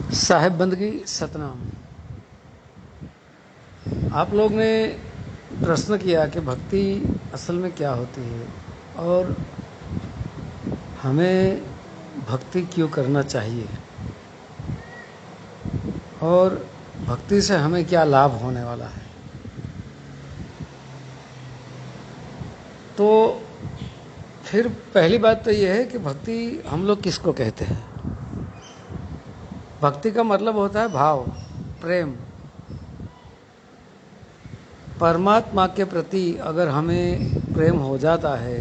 साहेब बंदगी सतनाम। आप लोग ने प्रश्न किया कि भक्ति असल में क्या होती है और हमें भक्ति क्यों करना चाहिए और भक्ति से हमें क्या लाभ होने वाला है। तो फिर पहली बात तो यह है कि भक्ति हम लोग किसको कहते हैं। भक्ति का मतलब होता है भाव, प्रेम। परमात्मा के प्रति अगर हमें प्रेम हो जाता है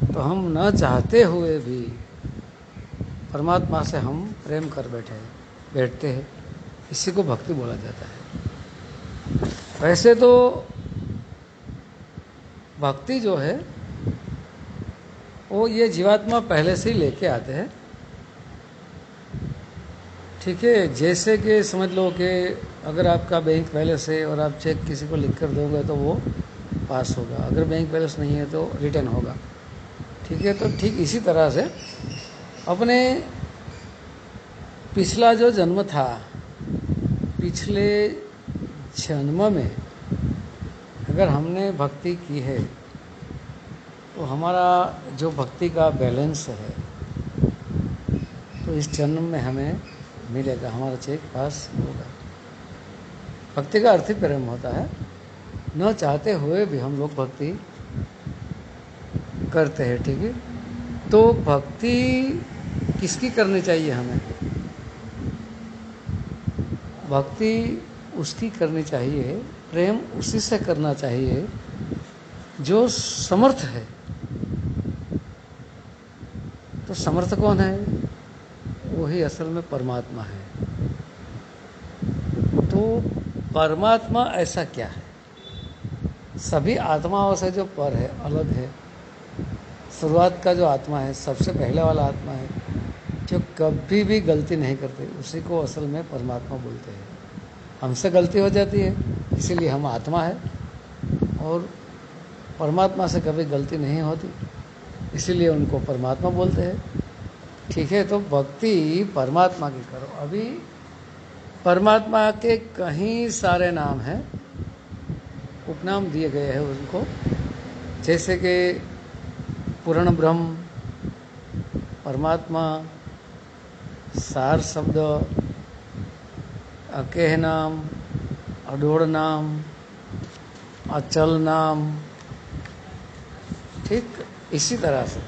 तो हम न चाहते हुए भी परमात्मा से हम प्रेम कर बैठते हैं। इसी को भक्ति बोला जाता है। वैसे तो भक्ति जो है वो ये जीवात्मा पहले से ही लेके आते हैं। ठीक है, जैसे कि समझ लो कि अगर आपका बैंक बैलेंस है और आप चेक किसी को लिख कर दोगे तो वो पास होगा, अगर बैंक बैलेंस नहीं है तो रिटर्न होगा। ठीक है, तो ठीक इसी तरह से अपने पिछला जो जन्म था, पिछले जन्म में अगर हमने भक्ति की है तो हमारा जो भक्ति का बैलेंस है तो इस जन्म में हमें मिलेगा, हमारा चेक पास होगा। भक्ति का अर्थ ही प्रेम होता है। न चाहते हुए भी हम लोग भक्ति करते हैं। ठीक है, तो भक्ति किसकी करनी चाहिए हमें? भक्ति उसकी करनी चाहिए, प्रेम उसी से करना चाहिए जो समर्थ है। तो समर्थ कौन है? वही असल में परमात्मा है। तो परमात्मा ऐसा क्या है? सभी आत्माओं से जो पर है, अलग है, शुरुआत का जो आत्मा है, सबसे पहले वाला आत्मा है, जो कभी भी गलती नहीं करते, उसी को असल में परमात्मा बोलते हैं। हमसे गलती हो जाती है इसीलिए हम आत्मा है, और परमात्मा से कभी गलती नहीं होती इसीलिए उनको परमात्मा बोलते हैं। ठीक है, तो भक्ति परमात्मा की करो। अभी परमात्मा के कई सारे नाम हैं, उपनाम दिए गए हैं उनको, जैसे कि पूर्ण ब्रह्म, परमात्मा, सार शब्द, अकेह नाम, अडोड़ नाम, अचल नाम। ठीक इसी तरह से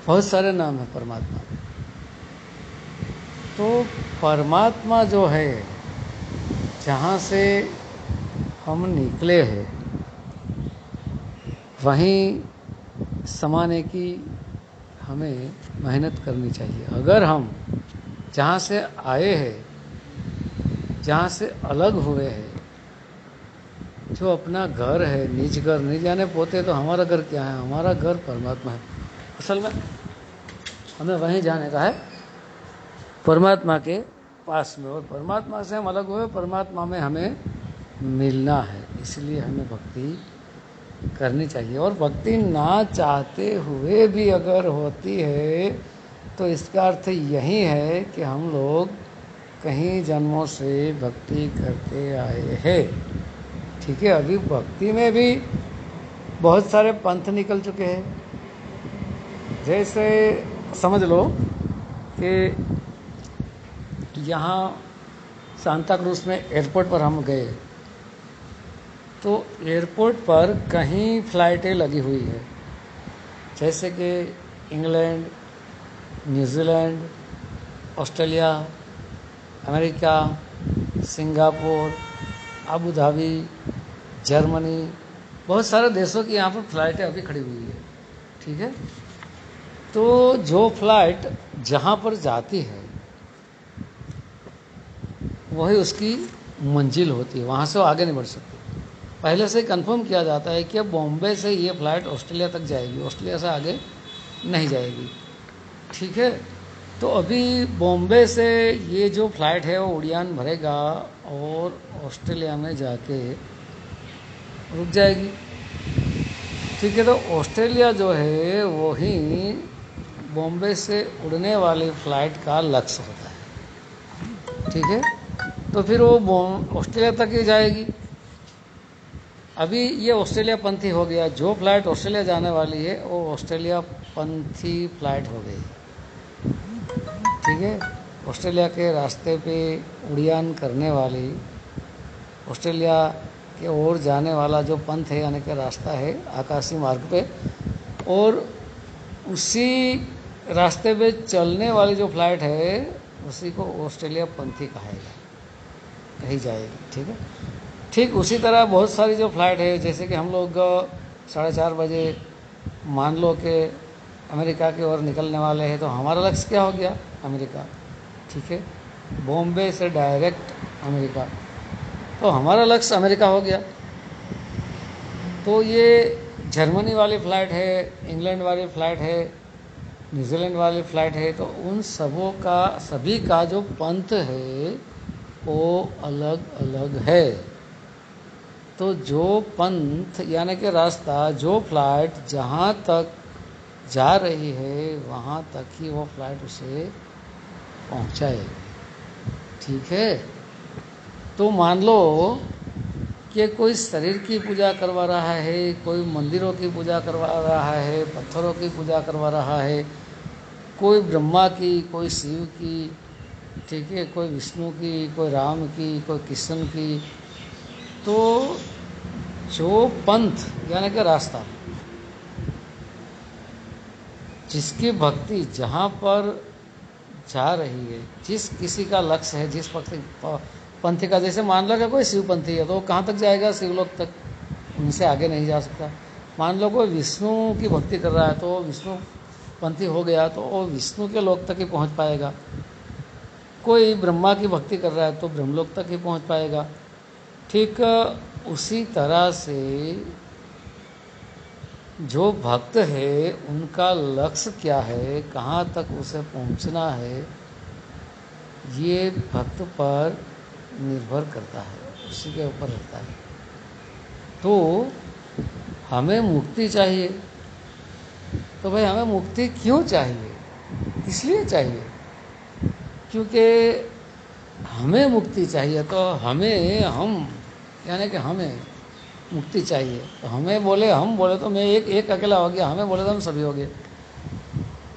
बहुत सारे नाम हैं परमात्मा के। तो परमात्मा जो है, जहाँ से हम निकले हैं वहीं समाने की हमें मेहनत करनी चाहिए। अगर हम जहाँ से आए हैं, जहाँ से अलग हुए हैं, जो अपना घर है, निज घर नहीं जाने पोते, तो हमारा घर क्या है? हमारा घर परमात्मा है। असल में हमें वहीं जाने का है, परमात्मा के पास में, और परमात्मा से हम अलग हुए, परमात्मा में हमें मिलना है। इसलिए हमें भक्ति करनी चाहिए। और भक्ति ना चाहते हुए भी अगर होती है तो इसका अर्थ यही है कि हम लोग कहीं जन्मों से भक्ति करते आए हैं। ठीक है, अभी भक्ति में भी बहुत सारे पंथ निकल चुके हैं। जैसे समझ लो कि यहाँ सांता क्रूज में एयरपोर्ट पर हम गए तो एयरपोर्ट पर कहीं फ़्लाइटें लगी हुई है, जैसे कि England, New Zealand, Australia, America, Singapore, Abu Dhabi, Germany, बहुत सारे देशों की यहाँ पर फ़्लाइटें अभी खड़ी हुई है। ठीक है, तो जो फ्लाइट जहाँ पर जाती है वही उसकी मंजिल होती है, वहाँ से वो आगे नहीं बढ़ सकती। पहले से कंफर्म किया जाता है कि बॉम्बे से ये फ़्लाइट ऑस्ट्रेलिया तक जाएगी, ऑस्ट्रेलिया से आगे नहीं जाएगी। ठीक है, तो अभी बॉम्बे से ये जो फ़्लाइट है वो उड़ान भरेगा और ऑस्ट्रेलिया में जाके रुक जाएगी। ठीक है, तो ऑस्ट्रेलिया जो है वही बॉम्बे से उड़ने वाली फ़्लाइट का लक्ष्य होता है, ठीक है। तो फिर वो ऑस्ट्रेलिया तक ही जाएगी। अभी ये ऑस्ट्रेलिया पंथी हो गया, जो फ्लाइट ऑस्ट्रेलिया जाने वाली है वो ऑस्ट्रेलिया पंथी फ्लाइट हो गई, ठीक है। ऑस्ट्रेलिया के रास्ते पे उड़ान करने वाली, ऑस्ट्रेलिया के ओर जाने वाला जो पंथ है यानी कि रास्ता है आकाशीय मार्ग पे, और उसी रास्ते पे चलने वाली जो फ्लाइट है उसी को ऑस्ट्रेलिया पंथी कही जाएगी, ठीक है। ठीक उसी तरह बहुत सारी जो फ्लाइट है, जैसे कि हम लोग 4:30 बजे मान लो कि अमेरिका की ओर निकलने वाले हैं, तो हमारा लक्ष्य क्या हो गया? अमेरिका, ठीक है। बॉम्बे से डायरेक्ट अमेरिका, तो हमारा लक्ष्य अमेरिका हो गया। तो ये जर्मनी वाली फ़्लाइट है, इंग्लैंड वाली फ़्लाइट है, न्यूजीलैंड वाली फ़्लाइट है, तो उन सभी का जो पंथ है वो अलग अलग है। तो जो पंथ यानी कि रास्ता, जो फ्लाइट जहाँ तक जा रही है वहाँ तक ही वो फ्लाइट उसे पहुँचाएगी, ठीक है। तो मान लो कि कोई शरीर की पूजा करवा रहा है, कोई मंदिरों की पूजा करवा रहा है, पत्थरों की पूजा करवा रहा है, कोई ब्रह्मा की, कोई शिव की, ठीक है, कोई विष्णु की, कोई राम की, कोई कृष्ण की। तो जो पंथ यानी कि रास्ता, जिसकी भक्ति जहाँ पर जा रही है, जिस किसी का लक्ष्य है, जिस पंथी का, जैसे मान लो कि कोई शिव पंथी है तो कहाँ तक जाएगा? शिवलोक तक, उनसे आगे नहीं जा सकता। मान लो कोई विष्णु की भक्ति कर रहा है तो विष्णु पंथी हो गया तो वो विष्णु के लोक तक ही पहुँच पाएगा। कोई ब्रह्मा की भक्ति कर रहा है तो ब्रह्मलोक तक ही पहुँच पाएगा। ठीक उसी तरह से जो भक्त है उनका लक्ष्य क्या है, कहाँ तक उसे पहुँचना है, ये भक्त पर निर्भर करता है, उसी के ऊपर रहता है। तो हमें मुक्ति चाहिए, तो भाई हमें मुक्ति क्यों चाहिए? इसलिए चाहिए क्योंकि हमें मुक्ति चाहिए, तो हम यानी कि हमें मुक्ति चाहिए। तो हम बोले तो मैं एक अकेला हो गया, हमें बोले तो हम सभी हो गए।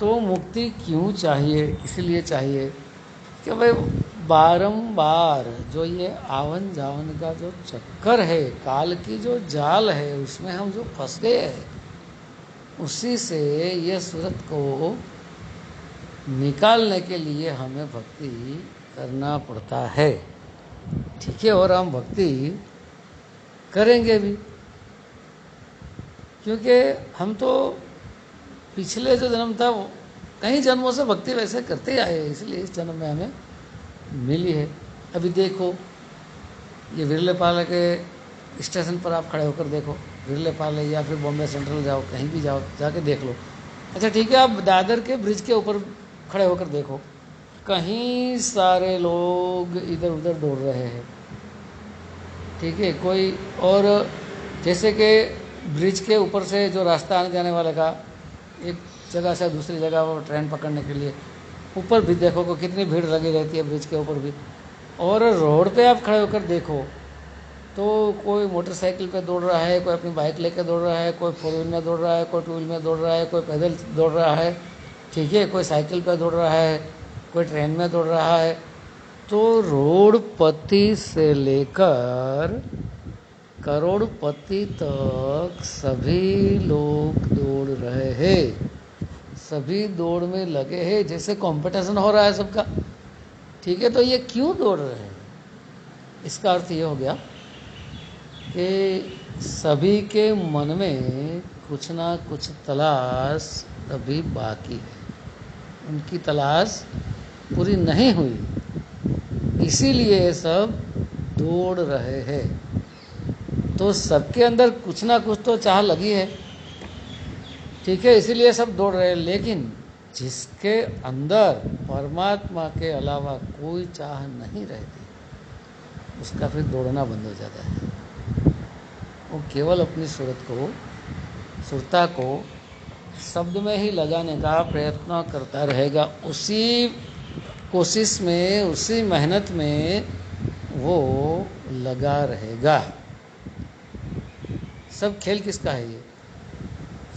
तो मुक्ति क्यों चाहिए? इसलिए चाहिए कि भाई बारंबार जो ये आवन जावन का जो चक्कर है, काल की जो जाल है, उसमें हम जो फंस गए हैं, उसी से ये सूरत को निकालने के लिए हमें भक्ति करना पड़ता है, ठीक है। और हम भक्ति करेंगे भी, क्योंकि हम तो पिछले जो जन्म था कई जन्मों से भक्ति वैसे करते ही आए, इसलिए इस जन्म में हमें मिली है। अभी देखो ये विरलेपाल के स्टेशन पर आप खड़े होकर देखो, विरलेपाल या फिर बॉम्बे सेंट्रल जाओ, कहीं भी जाओ, जाके देख लो। अच्छा ठीक है, आप दादर के ब्रिज के ऊपर खड़े होकर देखो, कहीं सारे लोग इधर उधर दौड़ रहे हैं, ठीक है। कोई और जैसे कि ब्रिज के ऊपर से जो रास्ता आने जाने वाले का, एक जगह से दूसरी जगह वो ट्रेन पकड़ने के लिए ऊपर भी देखो को कितनी भीड़ लगी रहती है ब्रिज के ऊपर भी। और रोड पे आप खड़े होकर देखो तो कोई मोटरसाइकिल पे दौड़ रहा है, कोई अपनी बाइक लेकर दौड़ रहा है, कोई 4 व्हील में दौड़ रहा है, कोई 2 व्हील में दौड़ रहा है, कोई पैदल दौड़ रहा है, ठीक है, कोई साइकिल पे दौड़ रहा है, कोई ट्रेन में दौड़ रहा है। तो रोडपति से लेकर करोड़पति तक सभी लोग दौड़ रहे हैं, सभी दौड़ में लगे हैं, जैसे कंपटीशन हो रहा है सबका, ठीक है। तो ये क्यों दौड़ रहे हैं? इसका अर्थ ये हो गया कि सभी के मन में कुछ ना कुछ तलाश अभी बाकी है, उनकी तलाश पूरी नहीं हुई, इसीलिए सब दौड़ रहे हैं। तो सबके अंदर कुछ ना कुछ तो चाह लगी है, ठीक है, इसीलिए सब दौड़ रहे हैं। लेकिन जिसके अंदर परमात्मा के अलावा कोई चाह नहीं रहती, उसका फिर दौड़ना बंद हो जाता है। वो केवल अपनी सूरत को, सुरता को शब्द में ही लगाने का प्रयत्न करता रहेगा, उसी कोशिश में, उसी मेहनत में वो लगा रहेगा। सब खेल किसका है? ये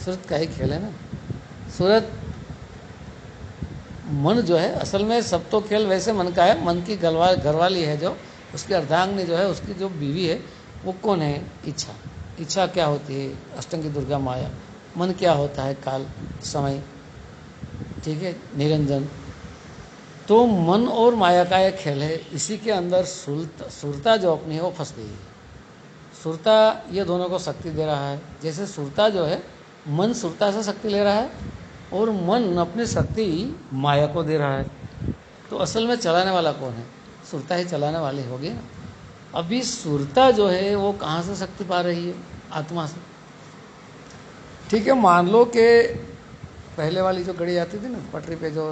सूरत का ही खेल है ना। सूरत मन जो है, असल में सब तो खेल वैसे मन का है। मन की घरवाली है जो, उसकी अर्धांगिनी जो है, उसकी जो बीवी है, वो कौन है? इच्छा। इच्छा क्या होती है? अष्टंगी दुर्गा माया। मन क्या होता है? काल, समय, ठीक है, निरंजन। तो मन और माया का एक खेल है। इसी के अंदर सुरता जो अपनी है वो फंस गई है। सुरता ये दोनों को शक्ति दे रहा है। जैसे सुरता जो है, मन सुरता से शक्ति ले रहा है और मन अपनी शक्ति माया को दे रहा है। तो असल में चलाने वाला कौन है? सुरता ही चलाने वाली होगी ना। अभी सुरता जो है वो कहाँ से शक्ति पा रही है? आत्मा से। ठीक है, मान लो कि पहले वाली जो गाड़ी आती थी ना, पटरी पे जो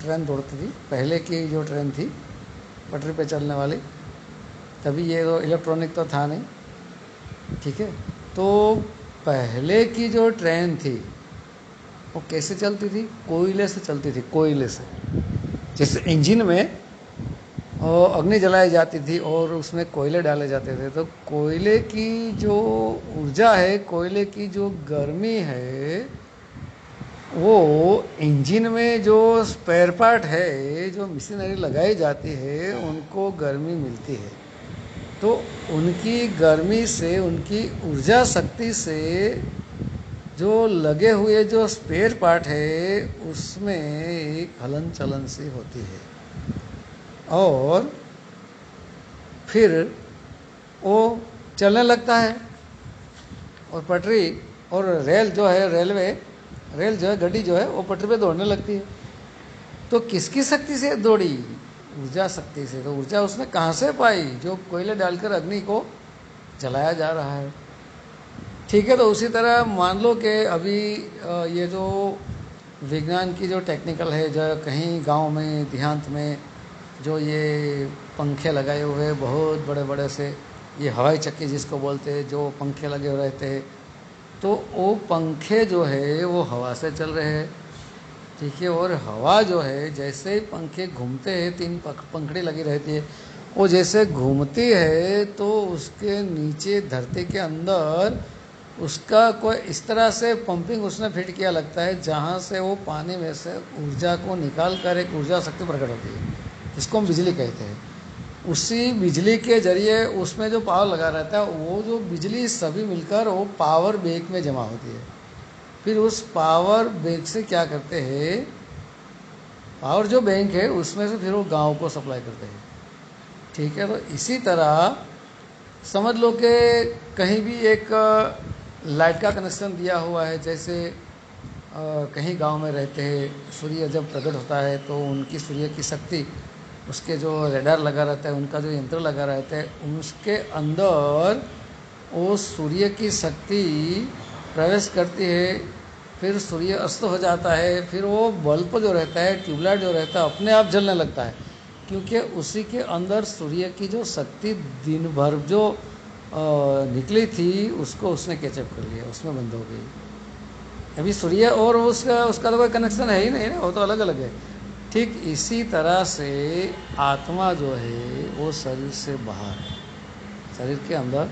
ट्रेन दौड़ती थी, पहले की जो ट्रेन थी पटरी पे चलने वाली, तभी ये तो इलेक्ट्रॉनिक तो था नहीं, ठीक है। तो पहले की जो ट्रेन थी वो कैसे चलती थी? कोयले से चलती थी, कोयले से। जैसे इंजन में अग्नि जलाई जाती थी और उसमें कोयले डाले जाते थे, तो कोयले की जो ऊर्जा है, कोयले की जो गर्मी है, वो इंजन में जो स्पेयर पार्ट है, जो मशीनरी लगाई जाती है, उनको गर्मी मिलती है। तो उनकी गर्मी से, उनकी ऊर्जा शक्ति से जो लगे हुए जो स्पेयर पार्ट है, उसमें एक हलन चलन सी होती है और फिर वो चलने लगता है। और पटरी और रेल जो है, रेल जो है, गाड़ी जो है, वो पटरी पे दौड़ने लगती है। तो किसकी शक्ति से दौड़ी? ऊर्जा शक्ति से। तो ऊर्जा उसने कहाँ से पाई? जो कोयले डालकर अग्नि को जलाया जा रहा है, ठीक है। तो उसी तरह मान लो कि अभी ये जो विज्ञान की जो टेक्निकल है, जो कहीं गांव में, देहात में जो ये पंखे लगाए हुए बहुत बड़े बड़े से, ये हवाई चक्की जिसको बोलते हैं, जो पंखे लगे हुए रहते हैं, तो वो पंखे जो है वो हवा से चल रहे हैं, ठीक है। और हवा जो है, जैसे ही पंखे घूमते हैं, 3 पंखड़ी लगी रहती है, वो जैसे घूमती है तो उसके नीचे धरती के अंदर उसका कोई इस तरह से पंपिंग उसने फिट किया लगता है, जहाँ से वो पानी में से ऊर्जा को निकाल कर एक ऊर्जा शक्ति प्रकट होती है, जिसको हम बिजली कहते हैं। उसी बिजली के जरिए उसमें जो पावर लगा रहता है, वो जो बिजली सभी मिलकर वो पावर बैंक में जमा होती है। फिर उस पावर बैंक से क्या करते हैं? पावर जो बैंक है उसमें से फिर वो गांव को सप्लाई करते हैं, ठीक है। तो इसी तरह समझ लो कि कहीं भी एक लाइट का कनेक्शन दिया हुआ है। जैसे कहीं गांव में रहते हैं, सूर्य जब प्रकट होता है तो उनकी सूर्य की शक्ति, उसके जो रेडार लगा रहता है, उनका जो यंत्र लगा रहता है, उसके अंदर वो सूर्य की शक्ति प्रवेश करती है। फिर सूर्य अस्त हो जाता है, फिर वो बल्ब जो रहता है, ट्यूबलाइट जो रहता है, अपने आप जलने लगता है, क्योंकि उसी के अंदर सूर्य की जो शक्ति दिन भर जो निकली थी, उसको उसने कैचअप कर लिया, उसमें बंद हो गई। अभी सूर्य और उसका तो कोई कनेक्शन है ही नहीं ना, वो तो अलग अलग है। ठीक इसी तरह से आत्मा जो है वो शरीर से बाहर है, शरीर के अंदर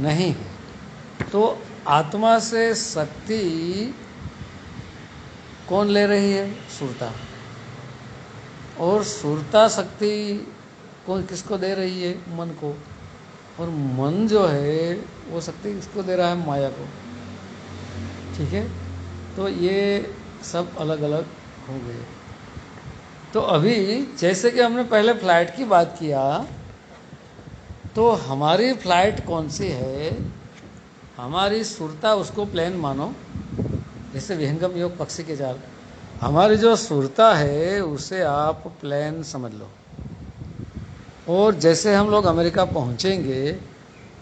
नहीं है। तो आत्मा से शक्ति कौन ले रही है? सुरता। और सुरता शक्ति कौन किसको दे रही है? मन को। और मन जो है वो शक्ति किसको दे रहा है? माया को, ठीक है। तो ये सब अलग अलग हो गए। तो अभी जैसे कि हमने पहले फ्लाइट की बात किया, तो हमारी फ्लाइट कौन सी है? हमारी सुरता, उसको प्लेन मानो, जैसे विहंगम योग पक्षी के जाल। हमारी जो सुरता है उसे आप प्लेन समझ लो। और जैसे हम लोग अमेरिका पहुंचेंगे,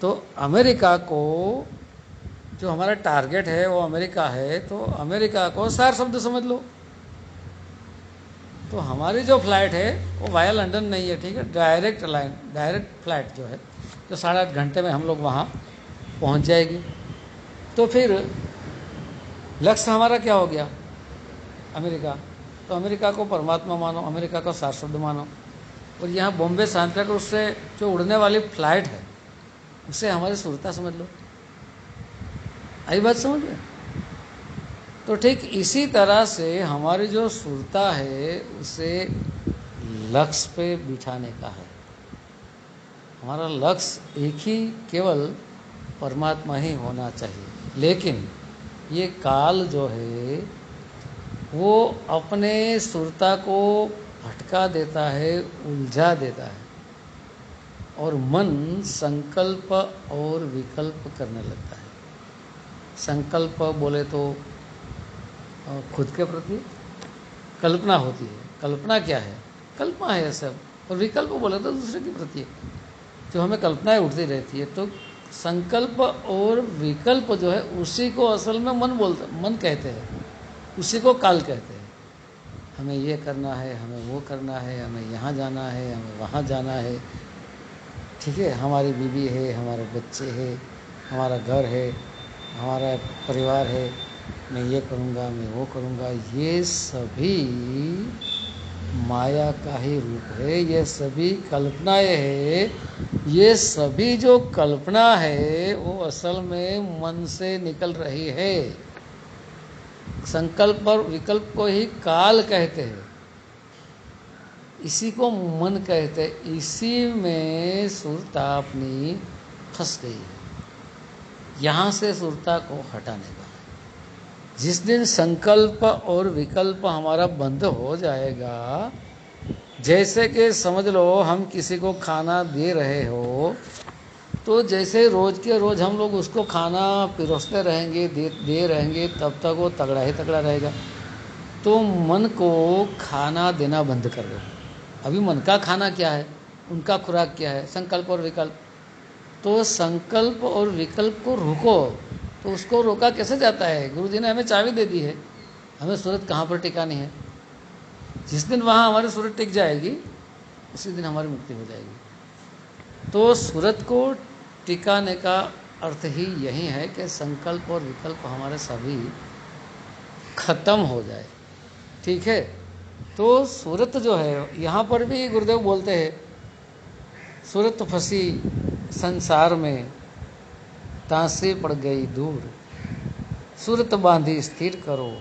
तो अमेरिका को जो हमारा टारगेट है वो अमेरिका है, तो अमेरिका को 4 शब्द समझ लो। तो हमारी जो फ्लाइट है वो वाया लंदन नहीं है, ठीक है, डायरेक्ट लाइन, डायरेक्ट फ्लाइट जो है, जो 8.5 घंटे में हम लोग वहाँ पहुँच जाएगी। तो फिर लक्ष्य हमारा क्या हो गया? अमेरिका। तो अमेरिका को परमात्मा मानो, अमेरिका को शाश्वत मानो। और यहाँ बॉम्बे सांता क्रूज से जो उड़ने वाली फ्लाइट है उसे हमारी सुरता समझ लो। आई बात समझ में? तो ठीक इसी तरह से हमारी जो सुरता है उसे लक्ष्य पे बिठाने का है। हमारा लक्ष्य एक ही केवल परमात्मा ही होना चाहिए। लेकिन ये काल जो है वो अपने सुरता को भटका देता है, उलझा देता है, और मन संकल्प और विकल्प करने लगता है। संकल्प बोले तो खुद के प्रति कल्पना होती है। कल्पना क्या है? कल्पना है सब। और विकल्प बोले तो दूसरे के प्रति जो हमें कल्पनाएं उठती रहती है। तो संकल्प और विकल्प जो है उसी को असल में मन कहते हैं, उसी को काल कहते हैं। हमें ये करना है, हमें वो करना है, हमें यहाँ जाना है, हमें वहाँ जाना है, ठीक है, हमारी बीवी है, हमारे बच्चे हैं, हमारा घर है, हमारा परिवार है, मैं ये करूँगा, मैं वो करूँगा। ये सभी माया का ही रूप है, ये सभी कल्पनाएं हैं। ये सभी जो कल्पना है वो असल में मन से निकल रही है। संकल्प और विकल्प को ही काल कहते हैं, इसी को मन कहते हैं। इसी में सुरता अपनी फंस गई है। यहाँ से सुरता को हटाने का, जिस दिन संकल्प और विकल्प हमारा बंद हो जाएगा, जैसे कि समझ लो हम किसी को खाना दे रहे हो, तो जैसे रोज के रोज हम लोग उसको खाना पिरोसते रहेंगे, दे रहेंगे, तब तक वो तगड़ा ही तगड़ा रहेगा। तो मन को खाना देना बंद कर दो। अभी मन का खाना क्या है, उनका खुराक क्या है? संकल्प और विकल्प। तो संकल्प और विकल्प को रोको। तो उसको रोका कैसे जाता है? गुरु जी ने हमें चाबी दे दी है, हमें सूरत कहाँ पर टिकानी है। जिस दिन वहाँ हमारी सूरत टिक जाएगी उसी दिन हमारी मुक्ति हो जाएगी। तो सूरत को टिकाने का अर्थ ही यही है कि संकल्प और विकल्प हमारे सभी खत्म हो जाए, ठीक है। तो सूरत जो है, यहाँ पर भी गुरुदेव बोलते हैं, सूरत फंसी संसार में, तांसे पड़ गई दूर, सूरत बांधी स्थिर करो,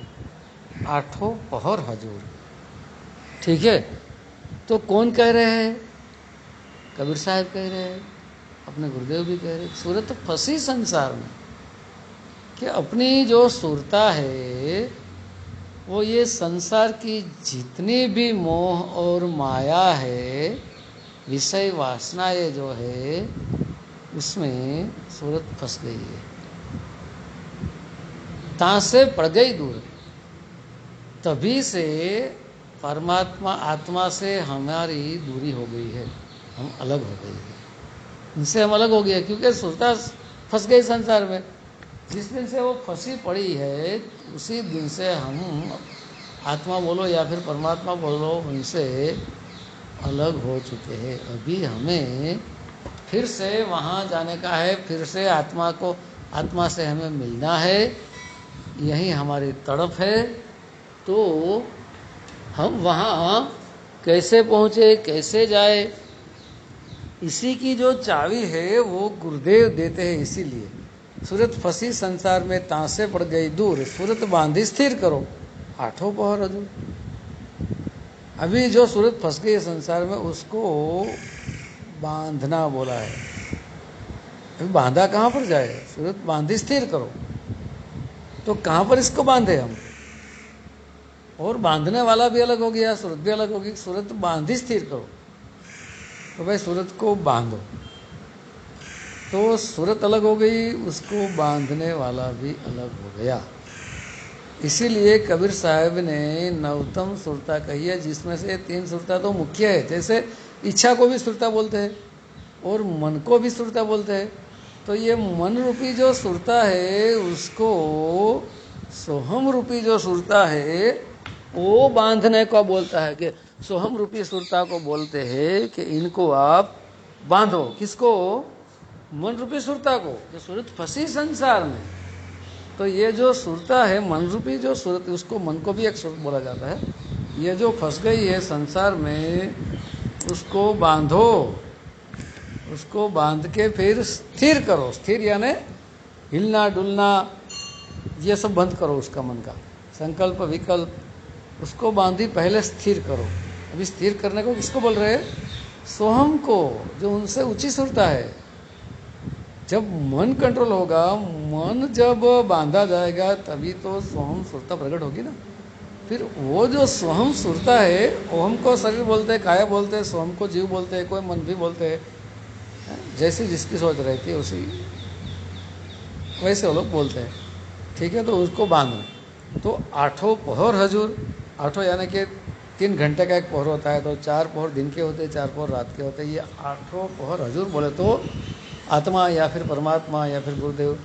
आठों पहर हजूर। ठीक है। तो कौन कह रहे हैं? कबीर साहब कह रहे हैं, अपने गुरुदेव भी कह रहे हैं। सूरत फंसी संसार में, कि अपनी जो सुरता है वो ये संसार की जितनी भी मोह और माया है, विषय वासनाएं जो है, उसमें सूरत फंस गई है, तांसे पड़ गई दूर। तभी से परमात्मा आत्मा से हमारी दूरी हो गई है, हम अलग हो गए हैं, उनसे हम अलग हो गए, क्योंकि सुरता फंस गई संसार में। जिस दिन से वो फंसी पड़ी है उसी दिन से हम, आत्मा बोलो या फिर परमात्मा बोलो, उनसे अलग हो चुके हैं। अभी हमें फिर से वहाँ जाने का है, फिर से आत्मा से हमें मिलना है, यही हमारी तड़प है। तो हम वहाँ कैसे पहुँचे, कैसे जाए, इसी की जो चाबी है वो गुरुदेव देते हैं। इसीलिए सूरत फंसी संसार में, तांसे पड़ गई दूर, सूरत बांधी स्थिर करो, आठों पहर हजूर। अभी जो सूरत फंस गई है संसार में, उसको बांधना बोला है। अभी बांधा कहाँ पर जाए? सूरत बांधी स्थिर करो। तो कहाँ पर इसको बांधे हम? और बांधने वाला भी अलग हो गया, सूरत भी अलग होगी। सूरत बांधी स्थिर करो, तो भाई सूरत को बांधो। तो सूरत अलग हो गई, उसको बांधने वाला भी अलग हो गया। इसीलिए कबीर साहब ने नवतम सुरता कही है, जिसमें से 3 सुरता तो मुख्य है। जैसे इच्छा को भी सुरता बोलते हैं और मन को भी सुरता बोलते हैं। तो ये मन रूपी जो सुरता है, उसको सोहम रूपी जो सुरता है वो बांधने को बोलता है, कि सोहम रूपी सुरता को बोलते हैं कि इनको आप बांधो। किसको? मन रूपी सुरता को, जो सूरत फंसी संसार में। तो ये जो सुरता है, मन रूपी जो सुरत, उसको मन को भी एक सुरत बोला जाता है। ये जो फंस गई है संसार में, उसको बांधो, उसको बांध के फिर स्थिर करो। स्थिर यानी हिलना डुलना ये सब बंद करो उसका, मन का संकल्प विकल्प, उसको बांधी पहले स्थिर करो। अभी स्थिर करने को किसको बोल रहे हैं? सोहम को, जो उनसे ऊंची सुरता है। जब मन कंट्रोल होगा, मन जब बांधा जाएगा, तभी तो सोहम सुरता प्रकट होगी ना। फिर वो जो सोहम सुरता है, ओहम को शरीर बोलते हैं, काया बोलते हैं, सोहम को जीव बोलते हैं, कोई मन भी बोलते हैं, जैसी जिसकी सोच रहती है उसी वैसे वो लोग बोलते हैं। ठीक है, तो उसको बांधना। तो आठों पहर हजूर, आठों यानी कि 3 घंटे का एक पहर होता है, तो 4 पहर दिन के होते हैं, 4 पहर रात के होते हैं। ये आठों पहर हजूर बोले तो आत्मा या फिर परमात्मा या फिर गुरुदेव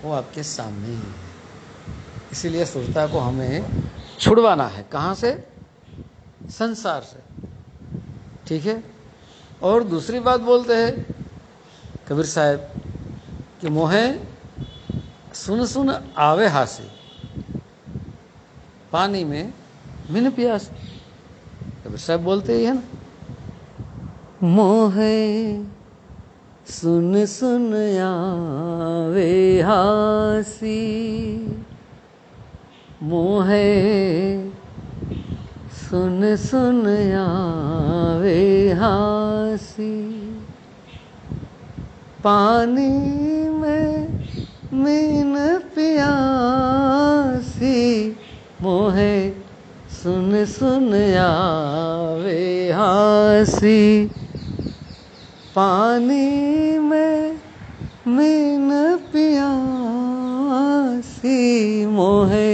वो आपके सामने ही है। इसीलिए सुरता को हमें छुड़वाना है। कहाँ से? संसार से। ठीक है। और दूसरी बात बोलते हैं कबीर साहब कि मोहे सुन सुन आवे हासी, पानी में बिन प्यास। कबीर साहब बोलते ही है ना, मोहे सुन सुन आवे हासी, मोहे सुन सुन आवे हासी, पानी में मीन प्यासी, मोहे सुन सुन आवे हासी, पानी में मीन प्यासी, मोहे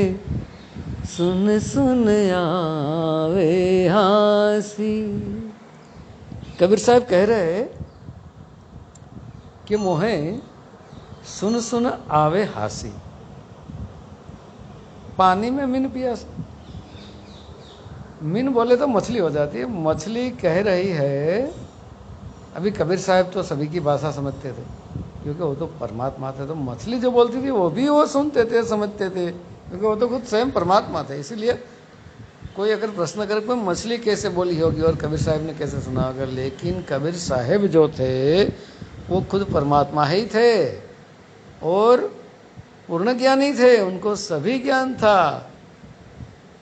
सुन सुन आवे हासी। कबीर साहब कह रहे हैं कि मोहे सुन सुन आवे हासी, पानी में मीन प्यास। मीन बोले तो मछली हो जाती है। मछली कह रही है, अभी कबीर साहब तो सभी की भाषा समझते थे क्योंकि वो तो परमात्मा थे। तो मछली जो बोलती थी वो भी वो सुनते थे, समझते थे, क्योंकि वो तो खुद स्वयं परमात्मा थे। इसीलिए कोई अगर प्रश्न करे कोई मछली कैसे बोली होगी और कबीर साहब ने कैसे सुना होगा, लेकिन कबीर साहब जो थे वो खुद परमात्मा ही थे और पूर्ण ज्ञानी थे, उनको सभी ज्ञान था।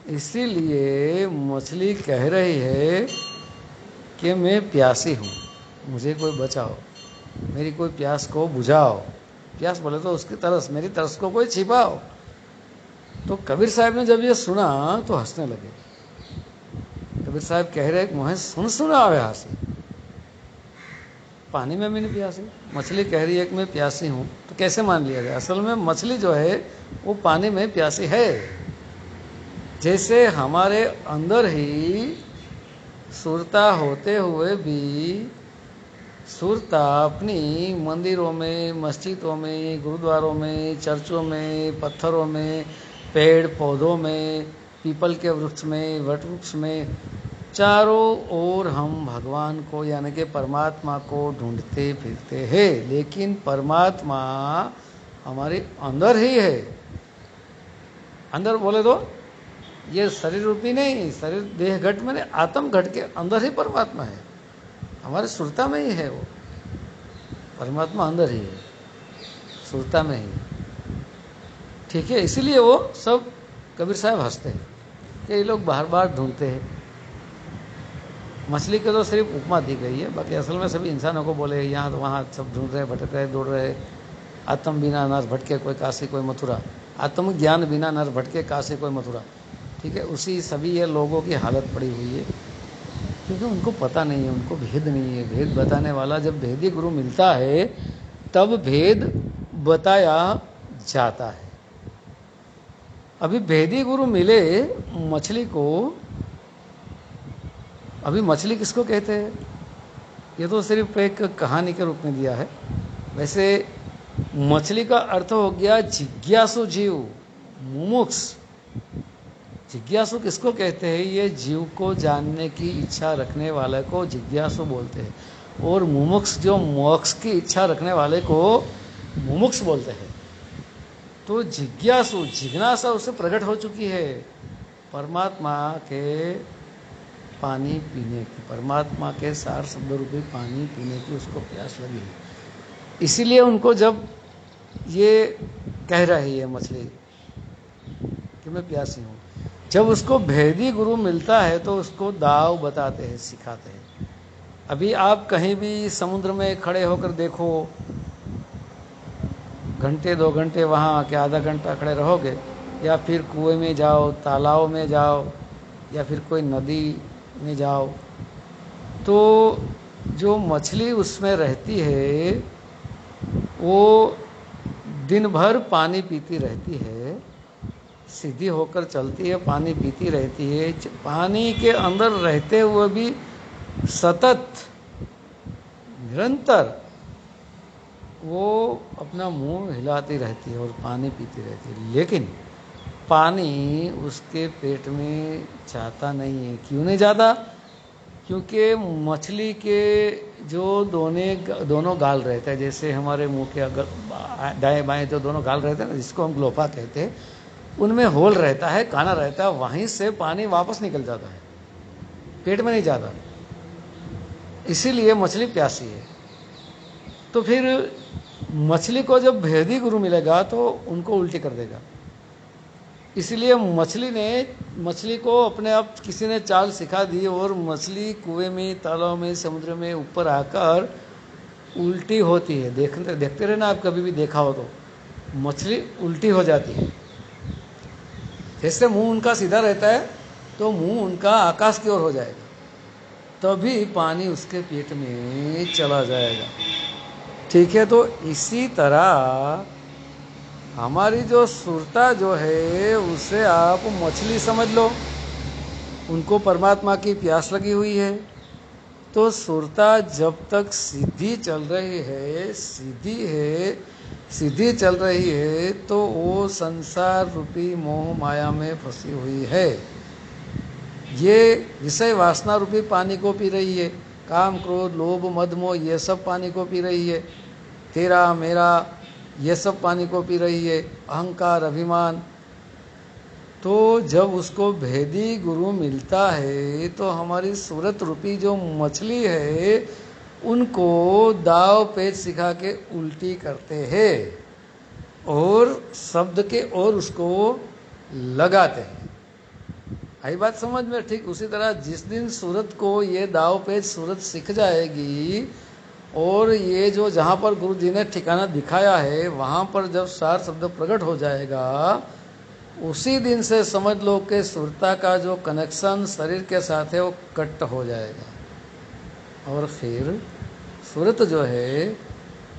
इसीलिए मछली कह रही है कि मैं प्यासी हूँ, मुझे कोई बचाओ, मेरी कोई प्यास को बुझाओ। प्यास बोले तो उसकी तरस, मेरी तरस को कोई छिपाओ। तो कबीर साहब ने जब ये सुना तो हंसने लगे। कबीर साहब कह रहे मुझे सुन सुना आवे हासी, पानी में भी नहीं प्यासी। मछली कह रही है कि मैं प्यासी हूँ, तो कैसे मान लिया जाए? असल में मछली जो है वो पानी में प्यासी है। जैसे हमारे अंदर ही सुरता होते हुए भी सुरता अपनी मंदिरों में, मस्जिदों में, गुरुद्वारों में, चर्चों में, पत्थरों में, पेड़ पौधों में, पीपल के वृक्ष में, वट वृक्ष में, चारों ओर हम भगवान को यानी कि परमात्मा को ढूंढते फिरते हैं। लेकिन परमात्मा हमारे अंदर ही है। अंदर बोले तो ये शरीर रूपी नहीं, शरीर देह घट में, आत्म घट के अंदर ही परमात्मा है। हमारे सुरता में ही है वो परमात्मा, अंदर ही है, सुरता में ही। ठीक है, इसीलिए वो सब कबीर साहब हंसते हैं कि ये लोग बार बार ढूंढते हैं। मछली के तो सिर्फ उपमा दी गई है, बाकी असल में सभी इंसानों को बोले यहाँ तो वहाँ सब ढूंढ रहे, भटक रहे, दौड़ रहे। आत्म बिना नर भटके कोई काशी कोई मथुरा, आत्म ज्ञान बिना नर भटके काशी कोई मथुरा। ठीक है, उसी सभी ये लोगों की हालत पड़ी हुई है क्योंकि उनको पता नहीं है, उनको भेद नहीं है। भेद बताने वाला जब भेदी गुरु मिलता है तब भेद बताया जाता है। अभी भेदी गुरु मिले मछली को, अभी मछली किसको कहते हैं? ये तो सिर्फ एक कहानी के रूप में दिया है। वैसे मछली का अर्थ हो गया जिज्ञासु जीव, मुमुक्ष। जिज्ञासु किसको कहते हैं? ये जीव को जानने की इच्छा रखने वाले को जिज्ञासु बोलते हैं, और मुमुक्ष जो मोक्ष की इच्छा रखने वाले को मुमुक्ष बोलते हैं। तो जिज्ञासु जिज्ञासा उससे प्रकट हो चुकी है परमात्मा के पानी पीने की, परमात्मा के सार शब्द रूपी पानी पीने की उसको प्यास लगी है। इसीलिए उनको जब ये कह रही है मछली कि मैं प्यासी हूँ, जब उसको भेदी गुरु मिलता है तो उसको दाव बताते हैं, सिखाते हैं। अभी आप कहीं भी समुद्र में खड़े होकर देखो, घंटे 2 घंटे वहाँ आके आधा घंटा खड़े रहोगे, या फिर कुएं में जाओ, तालाब में जाओ, या फिर कोई नदी में जाओ, तो जो मछली उसमें रहती है वो दिन भर पानी पीती रहती है, सीधी होकर चलती है, पानी पीती रहती है, पानी के अंदर रहते हुए भी सतत निरंतर वो अपना मुंह हिलाती रहती है और पानी पीती रहती है, लेकिन पानी उसके पेट में जाता नहीं है। क्यों नहीं जाता? क्योंकि मछली के जो दोनों गाल रहते हैं, जैसे हमारे मुंह के दाएं बाएं जो दोनों गाल रहते हैं ना, जिसको हम ग्लोफा कहते हैं, उनमें होल रहता है, काना रहता है, वहीं से पानी वापस निकल जाता है, पेट में नहीं जाता। इसीलिए मछली प्यासी है। तो फिर मछली को जब भेदी गुरु मिलेगा तो उनको उल्टी कर देगा। इसलिए मछली को अपने आप किसी ने चाल सिखा दी और मछली कुएं में, तालाब में, समुद्र में ऊपर आकर उल्टी होती है। देखते रहना, आप कभी भी देखा हो तो मछली उल्टी हो जाती है। जैसे मुंह उनका सीधा रहता है तो मुंह उनका आकाश की ओर हो जाएगा, तभी पानी उसके पेट में चला जाएगा। ठीक है, तो इसी तरह हमारी जो सुरता जो है उसे आप मछली समझ लो, उनको परमात्मा की प्यास लगी हुई है। तो सुरता जब तक सीधी चल रही है, सीधी चल रही है, तो वो संसार रूपी मोह माया में फंसी हुई है। ये विषय वासना रूपी पानी को पी रही है, काम क्रोध लोभ मद मोह ये सब पानी को पी रही है, तेरा मेरा ये सब पानी को पी रही है, अहंकार अभिमान। तो जब उसको भेदी गुरु मिलता है तो हमारी सूरत रूपी जो मछली है उनको दाव पेच सिखा के उल्टी करते हैं और शब्द के और उसको लगाते हैं। आई बात समझ में? ठीक उसी तरह जिस दिन सूरत को ये दाव पेच सूरत सीख जाएगी और ये जो जहाँ पर गुरु जी ने ठिकाना दिखाया है वहाँ पर जब सार शब्द प्रकट हो जाएगा, उसी दिन से समझ लो कि सुरता का जो कनेक्शन शरीर के साथ है वो कट हो जाएगा और फिर सूरत जो है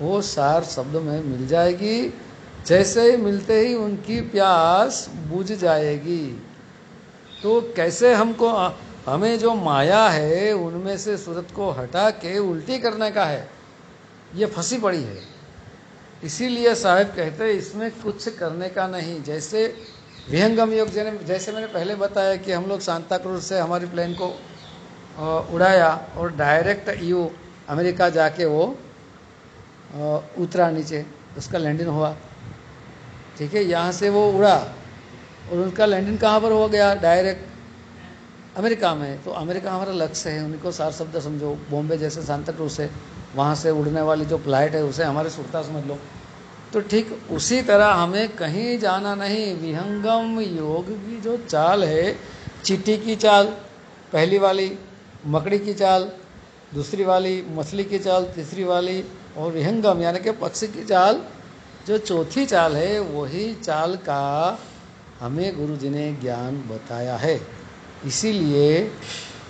वो सार शब्द में मिल जाएगी। जैसे ही मिलते ही उनकी प्यास बुझ जाएगी। तो कैसे हमें जो माया है उनमें से सूरत को हटा के उल्टी करने का है, ये फंसी पड़ी है। इसीलिए साहब कहते हैं इसमें कुछ करने का नहीं। जैसे विहंगम योग जैसे मैंने पहले बताया कि हम लोग सांता क्रूज से हमारी प्लेन को उड़ाया और डायरेक्ट अमेरिका जाके वो उतरा नीचे, उसका लैंडिंग हुआ। ठीक है, यहाँ से वो उड़ा और उनका लैंडिंग कहाँ पर हो गया? डायरेक्ट अमेरिका में। तो अमेरिका हमारा लक्ष्य है, उनको सार शब्द समझो। बॉम्बे जैसे सांता क्रूज से वहाँ से उड़ने वाली जो फ्लाइट है उसे हमारी सुरता समझ लो। तो ठीक उसी तरह हमें कहीं जाना नहीं। विहंगम योग की जो चाल है, चींटी की चाल पहली वाली, मकड़ी की चाल दूसरी वाली, मछली की चाल तीसरी वाली, और विहंगम यानी कि पक्षी की चाल जो चौथी चाल है, वही चाल का हमें गुरु जी ने ज्ञान बताया है। इसीलिए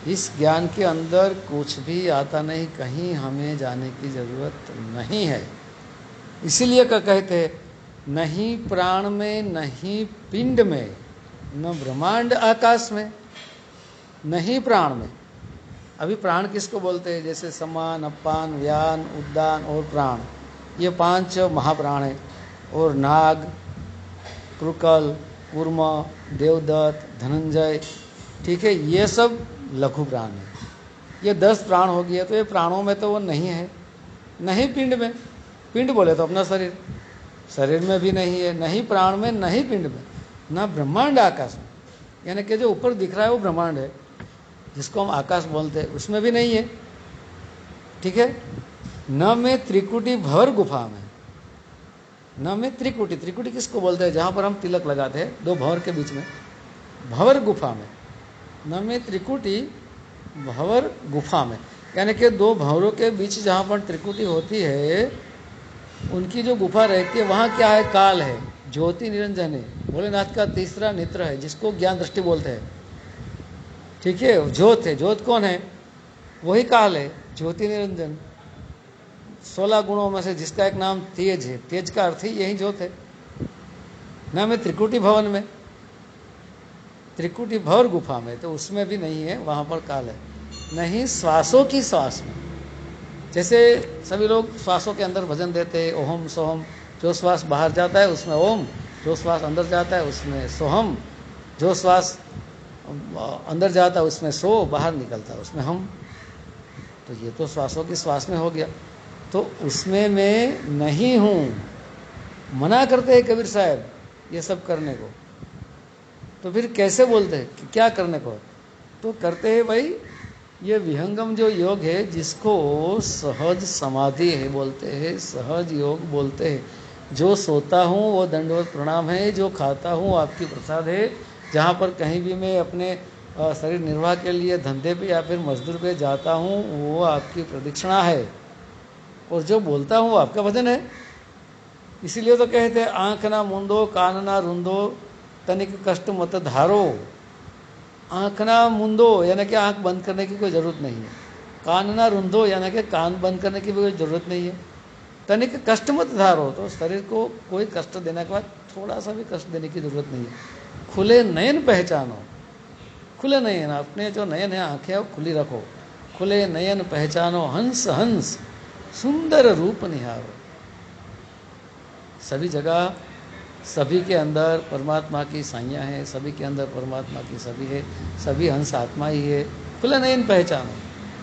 इस ज्ञान के अंदर कुछ भी आता नहीं, कहीं हमें जाने की ज़रूरत नहीं है। इसीलिए कहते नहीं प्राण में, नहीं पिंड में, न ब्रह्मांड आकाश में, नहीं प्राण में। अभी प्राण किसको बोलते हैं? जैसे समान, अपान, व्यान, उद्दान और प्राण, ये 5 महाप्राण हैं। और नाग, कृकल, कूर्म, देवदत्त, धनंजय, ठीक है, ये सब लघु प्राण है। ये 10 प्राण हो गया। तो ये प्राणों में तो वो नहीं है, नहीं पिंड में। पिंड बोले तो अपना शरीर, शरीर में भी नहीं है, नहीं प्राण में, नहीं पिंड में, ना ब्रह्मांड आकाश में। यानी कि जो ऊपर दिख रहा है वो ब्रह्मांड है, जिसको हम आकाश बोलते हैं, उसमें भी नहीं है। ठीक है। न में त्रिकुटी भर गुफा में, न में त्रिकुटी, त्रिकुटी किसको बोलते हैं, जहाँ पर हम तिलक लगाते हैं दो भंवर के बीच में, भंवर गुफा में। न में त्रिकुटी भंवर गुफा में, यानी कि दो भंवरों के बीच जहाँ पर त्रिकुटी होती है, उनकी जो गुफा रहती है वहाँ क्या है, काल है, ज्योति निरंजन है, भोलेनाथ का तीसरा नेत्र है, जिसको ज्ञान दृष्टि बोलते हैं। ठीक है, ज्योत है, ज्योत कौन है, वही काल है, ज्योति निरंजन। 16 गुणों में से जिसका एक नाम तेज है, तेज का अर्थ ही यही ज्योत है। नाम है त्रिकुटी भवन में, त्रिकुटी भवर गुफा में, तो उसमें भी नहीं है, वहाँ पर काल है। नहीं श्वासों की श्वास में, जैसे सभी लोग श्वासों के अंदर भजन देते हैं, ओम सोहम, जो श्वास बाहर जाता है उसमें ओम, जो श्वास अंदर जाता है उसमें सोहम, जो श्वास अंदर जाता है उसमें सो, बाहर निकलता है उसमें हम। तो ये तो श्वासों की श्वास में हो गया, तो उसमें मैं नहीं हूँ। मना करते हैं कबीर साहब ये सब करने को, तो फिर कैसे बोलते हैं कि क्या करने को, तो करते हैं भाई ये विहंगम जो योग है, जिसको सहज समाधि है बोलते हैं, सहज योग बोलते हैं। जो सोता हूँ वो दंडवत प्रणाम है, जो खाता हूँ आपकी प्रसाद है। जहाँ पर कहीं भी मैं अपने शरीर निर्वाह के लिए धंधे पे या फिर मजदूर पे जाता हूँ, वो आपकी प्रदक्षिणा है, और जो बोलता हूँ वो आपका भजन है। इसीलिए तो कहते हैं आँख ना मूंदो, कान ना रूंदो, तनिक कष्ट मत धारो। आँख ना मूंदो यानी कि आँख बंद करने की कोई ज़रूरत नहीं है, कान ना रूंदो यानी कि कान बंद करने की भी कोई ज़रूरत नहीं है, तनिक कष्ट मत धारो, तो शरीर को कोई कष्ट देने के बाद थोड़ा सा भी कष्ट देने की ज़रूरत नहीं है। खुले नयन पहचानो, खुले नयन, अपने जो नयन है, आँखें वो खुली रखो, खुले नयन पहचानो, हंस हंस सुंदर रूप निहारो। सभी जगह सभी के अंदर परमात्मा की साइयाँ हैं, सभी के अंदर परमात्मा की सभी है, सभी हंस आत्मा ही है। खुले नयन पहचानो,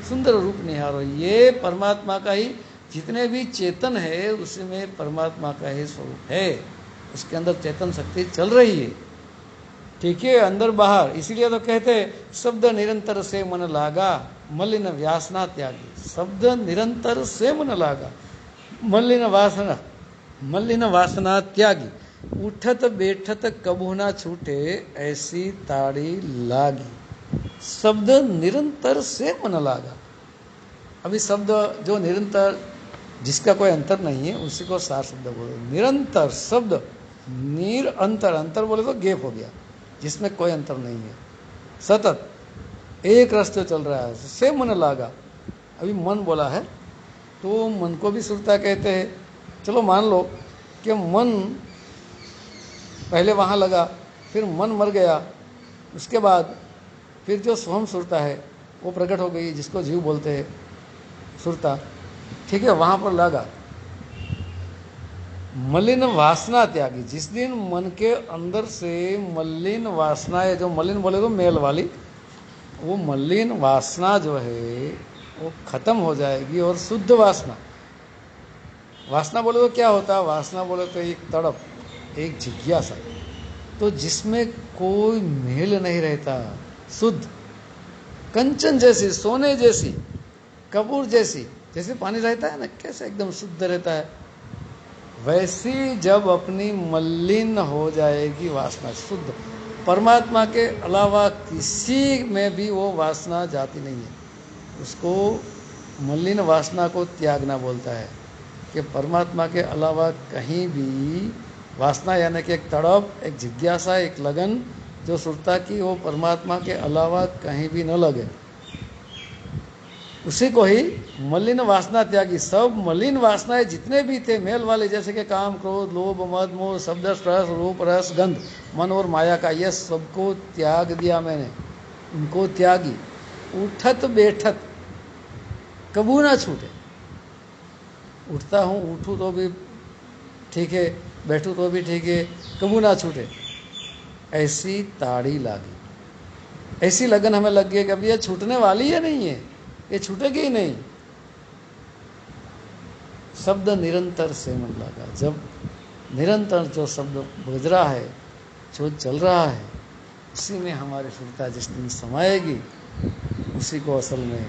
सुंदर रूप निहारो, ये परमात्मा का ही, जितने भी चेतन है उसी में परमात्मा का ही स्वरूप है, उसके अंदर चेतन शक्ति चल रही है। ठीक है, अंदर बाहर। इसीलिए तो कहते हैं शब्द निरंतर से मन लागा, मलिन व्यासना त्यागी। शब्द निरंतर से मन लागा, मलिन वासना त्यागी। उठत बैठत कबू ना छूटे, ऐसी ताड़ी लागी। शब्द निरंतर से मन लागा। अभी शब्द जो निरंतर, जिसका कोई अंतर नहीं है, उसी को सार शब्द बोलो। निरंतर शब्द, निर अंतर, अंतर बोले तो गैप हो गया, जिसमें कोई अंतर नहीं है, सतत एक रास्ते चल रहा है, से मन लागा। अभी मन बोला है तो मन को भी सुरता कहते हैं। चलो मान लो कि मन पहले वहाँ लगा, फिर मन मर गया, उसके बाद फिर जो स्वयं सुरता है वो प्रकट हो गई, जिसको जीव बोलते हैं, सुरता। ठीक है, वहाँ पर लगा। मलिन वासना त्यागी, जिस दिन मन के अंदर से मलिन वासना है, जो मलिन बोले तो मेल वाली, वो मलिन वासना जो है वो खत्म हो जाएगी, और शुद्ध वासना, वासना बोले तो क्या होता है, वासना बोले तो एक तड़प, एक जिज्ञासा, तो जिसमें कोई मेल नहीं रहता, शुद्ध, कंचन जैसी, सोने जैसी, कपूर जैसी, जैसे पानी रहता है ना, कैसे एकदम शुद्ध रहता है, वैसी जब अपनी मलिन हो जाएगी वासना, शुद्ध, परमात्मा के अलावा किसी में भी वो वासना जाती नहीं है, उसको मलिन वासना को त्यागना बोलता है, कि परमात्मा के अलावा कहीं भी वासना, यानी कि एक तड़प, एक जिज्ञासा, एक लगन जो सुरता की, वो परमात्मा के अलावा कहीं भी न लगे, उसी को ही मलिन वासना त्यागी। सब मलिन वासनाएं जितने भी थे मेल वाले, जैसे कि काम, क्रोध, लोभ, मद, मोह, शब्द, स्पर्श, रूप, रस, गंध, मन और माया का, यह सबको त्याग दिया मैंने, उनको त्यागी। उठत बैठत कबू ना छूटे, उठता हूँ, उठूँ तो भी ठीक है, बैठूँ तो भी ठीक है, कबू ना छूटे, ऐसी ताड़ी लागी, ऐसी लगन हमें लग गई कि अब ये छूटने वाली है, नहीं है, ये छूटेगी ही नहीं। शब्द निरंतर से मन लगा, जब निरंतर जो शब्द बज रहा है, जो चल रहा है, उसी में हमारी शुद्धता जिस दिन समाएगी उसी को असल में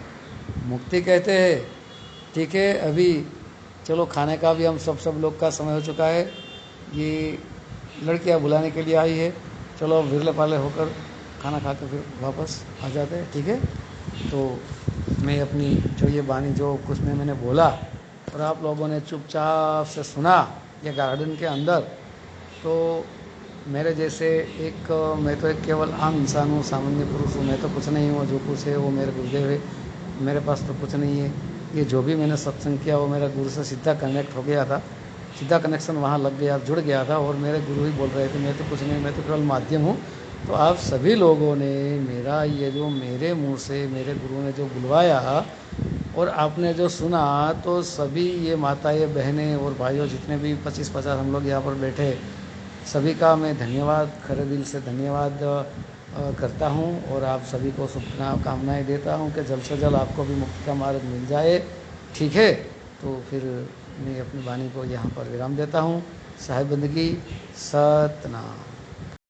मुक्ति कहते हैं। ठीक है, अभी चलो खाने का भी हम सब लोग का समय हो चुका है। ये लड़कियां बुलाने के लिए आई है, चलो विरले पाले होकर खाना खा के फिर वापस आ जाते हैं। ठीक है, तो मैं अपनी जो ये वाणी जो कुछ में मैंने बोला और आप लोगों ने चुपचाप से सुना ये गार्डन के अंदर, तो मेरे जैसे एक मैं तो एक केवल आम इंसान हूँ, सामान्य पुरुष हूँ, मैं तो कुछ नहीं हूँ। जो कुछ है वो मेरे गुरुदेव है, मेरे पास तो कुछ नहीं है। ये जो भी मैंने सत्संग किया वो मेरा गुरु से सीधा कनेक्ट हो गया था, सीधा कनेक्शन वहाँ लग गया, जुड़ गया था, और मेरे गुरु ही बोल रहे थे मैं तो कुछ नहीं, मैं तो केवल माध्यम हूँ। तो आप सभी लोगों ने मेरा ये जो मेरे मुंह से मेरे गुरु ने जो बुलवाया और आपने जो सुना, तो सभी ये माताएं बहनें और भाइयों जितने भी 25-50 हम लोग यहाँ पर बैठे, सभी का मैं धन्यवाद, खरे दिल से धन्यवाद करता हूँ। और आप सभी को शुभकामनाएं देता हूँ कि जल्द से जल्द आपको भी मुक्ति का मार्ग मिल जाए। ठीक है, तो फिर मैं अपनी वाणी को यहाँ पर विराम देता हूँ। साहिब बंदगी, सतनाम।